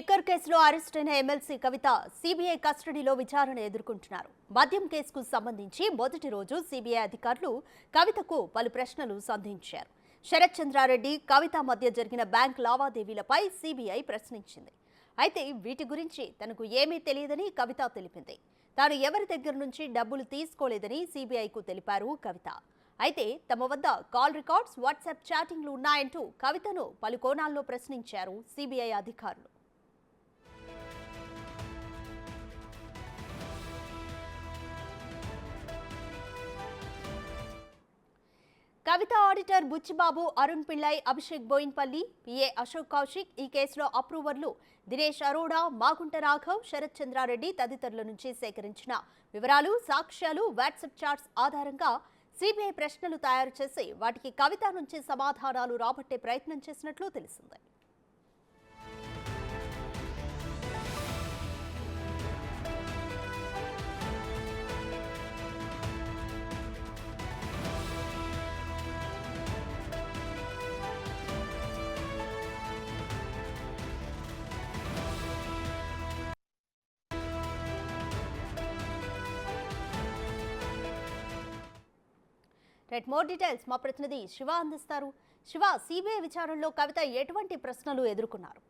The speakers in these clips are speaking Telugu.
లిక్కర్ కేసులో అరెస్ట్ అయిన ఎమ్మెల్సీ కవిత సిబిఐ కస్టడీలో విచారణ ఎదుర్కొంటున్నారు. మద్యం కేసుకు సంబంధించి మొదటి రోజు సిబిఐ అధికారులు కవితకు పలు ప్రశ్నలు సంధించారు. శరత్ చంద్రారెడ్డి, కవిత మధ్య జరిగిన బ్యాంక్ లావాదేవీలపై సిబిఐ ప్రశ్నించింది. అయితే వీటి గురించి తనకు ఏమీ తెలియదని కవిత తెలిపింది. తాను ఎవరి దగ్గర నుంచి డబ్బులు తీసుకోలేదని సిబిఐకు తెలిపారు కవిత. అయితే తమ వద్ద కాల్ రికార్డ్స్, వాట్సాప్ చాటింగ్లు ఉన్నాయంటూ కవితను పలు కోణాల్లో ప్రశ్నించారు సిబిఐ అధికారులు. కవిత ఆడిటర్ బుచ్చిబాబు, అరుణ్ పిళ్ళై, అభిషేక్ బోయిన్పల్లి, పిఏ అశోక్ కౌశిక్ ఈ కేసులో అప్రూవర్లు దినేష్ అరోడా, మాగుంట రాఘవ్, శరత్ చంద్రారెడ్డి తదితరుల నుంచి సేకరించిన వివరాలు, సాక్ష్యాలు, వాట్సాప్ చాట్స్ ఆధారంగా సిబిఐ ప్రశ్నలు తయారు చేసి వాటికి కవిత నుంచి సమాధానాలు రాబట్టే ప్రయత్నం చేసినట్లు తెలిసింది. మోర్ డీటెయిల్స్ మా ప్రతినిధి శివ అందిస్తారు. శివ, సిబిఐ విచారణలో కవిత ఎటువంటి ప్రశ్నలు ఎదుర్కొన్నారు?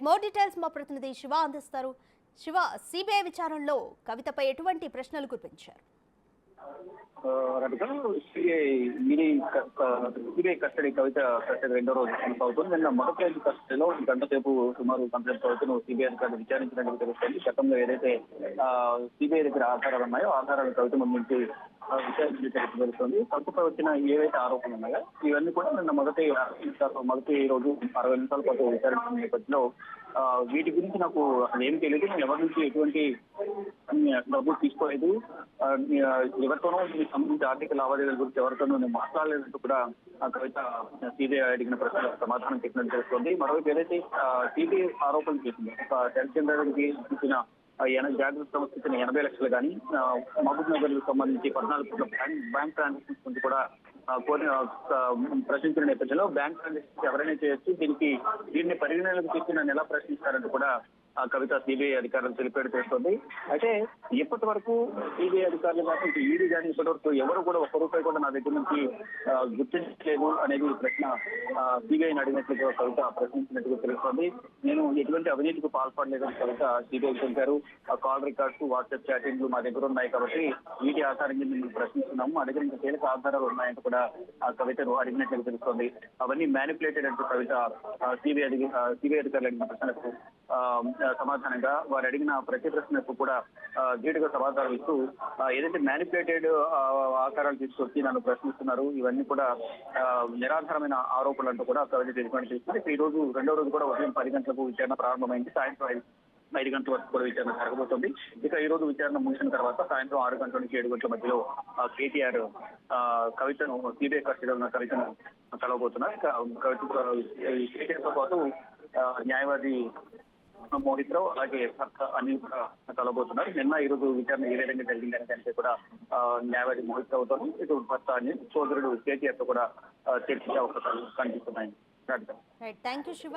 మోర్ డీటెయిల్స్ మా ప్రతినిధి శివ అందిస్తారు. శివ, సిబిఐ విచారణలో కవితపై ఎటువంటి ప్రశ్నలు కురిపించారు? సిబిఐ కస్టడీ కవిత కస్టడీ రెండో రోజు కొనసాగుతుంది. నిన్న మొదటి కస్టడీలో గంట సేపు సుమారు కంప్లైంట్ కవితను సిబిఐ అధికారులు విచారించినట్టు తెలుస్తుంది. గతంలో ఏదైతే సిబిఐ దగ్గర ఆధారాలు ఉన్నాయో ఆధారాలు కవిత ముందు విచారించినట్టు తెలుస్తుంది. కవితపై వచ్చిన ఏవైతే ఆరోపణలు ఉన్నాయో ఇవన్నీ కూడా నిన్న మొదటి రోజు 60 నిమిషాల పాటు విచారించిన నేపథ్యంలో వీటి గురించి నాకు అసలు ఏం తెలియదు, నేను ఎవరి నుంచి ఎటువంటి డబ్బులు తీసుకోలేదు, ఎవరితోనూ దీనికి సంబంధించి ఆర్థిక లావాదేవీల గురించి ఎవరితోనూ నేను మాట్లాడలేదంటూ కూడా కవిత సిబిఐ అడిగిన ప్రశ్నలకు సమాధానం చెప్పినట్టు తెలుస్తుంది. మరోవైపు ఏదైతే సిబిఐ ఆరోపణలు చేసింది, శరత్ చంద్రారెడ్డికి ఇచ్చిన జాగ్రత్త సంస్థ ఇచ్చిన 80 లక్షలు కానీ, మహబూబ్ నగర్ కు సంబంధించి 14 కోట్ల బ్యాంక్ ట్రాన్సాక్షన్స్ గురించి కూడా ప్రశ్నించిన నేపథ్యంలో బ్యాంక్ ట్రాన్సాక్షన్స్ ఎవరైనా చేయొచ్చు, దీన్ని పరిగణనలోకి తీసుకుని ఎలా ప్రశ్నిస్తారంటూ కూడా కవిత సిబిఐ అధికారులు తెలిపేది తెలుస్తుంది. అయితే ఇప్పటి వరకు సిబిఐ అధికారులు కాకుండా ఈడీ కానీ ఇప్పటి వరకు ఎవరు కూడా 1 రూపాయి కూడా నా దగ్గర నుంచి గుర్తించలేదు అనేది ప్రశ్న సిబిఐని అడిగినట్లుగా కవిత ప్రశ్నించినట్టుగా తెలుస్తుంది. నేను ఎటువంటి అవినీతికి పాల్పడలేదని కవిత సిబిఐ తెలిపారు. కాల్ రికార్డ్స్, వాట్సాప్ చాటింగ్లు మా దగ్గర ఉన్నాయి కాబట్టి వీటి ఆధారంగా మేము ప్రశ్నిస్తున్నాము, మా దగ్గర ఇంకా కీలక ఆధారాలు ఉన్నాయంటూ కూడా కవితను అడిగినట్లుగా తెలుస్తుంది. అవన్నీ మ్యానిపులేటెడ్ అంటూ కవిత సిబిఐ అధికారులు అడిగిన ప్రశ్నలకు సమాధానంగా వారు అడిగిన ప్రతి ప్రశ్నకు కూడా ధీటుగా సమాధానం ఇస్తూ ఏదైతే మ్యానిపులేటెడ్ ఆకారాలు తీసుకొచ్చి నన్ను ప్రశ్నిస్తున్నారు, ఇవన్నీ కూడా నిరాధారమైన ఆరోపణలు అంటూ కూడా కవిత తీసుకుని ఈ రోజు రెండో రోజు కూడా ఉదయం 10 గంటలకు విచారణ ప్రారంభమైంది. సాయంత్రం 5 గంటల వరకు కూడా విచారణ జరగబోతుంది. ఇక ఈ రోజు విచారణ ముగిసిన తర్వాత సాయంత్రం 6 గంటల నుంచి 7 గంటల మధ్యలో కేటీఆర్ కవితను సిబిఐ కస్టడీలో ఉన్న కవితను కలవబోతున్నారు. ఇక కేటీఆర్ తో పాటు న్యాయవాది మోహిత్ రావు, అలాగే అనిల్ కూడా కలవబోతున్నారు. నిన్న ఈ రోజు విచారణ ఏ విధంగా జరిగిందనే దానిపై కూడా న్యాయవాది మోహిత్ రావుతో ఇటు భర్త అనిల్, సోదరుడు కేటీఆర్ తో కూడా చర్చించే అవకాశాలు కనిపిస్తున్నాయి. థాంక్యూ శివ.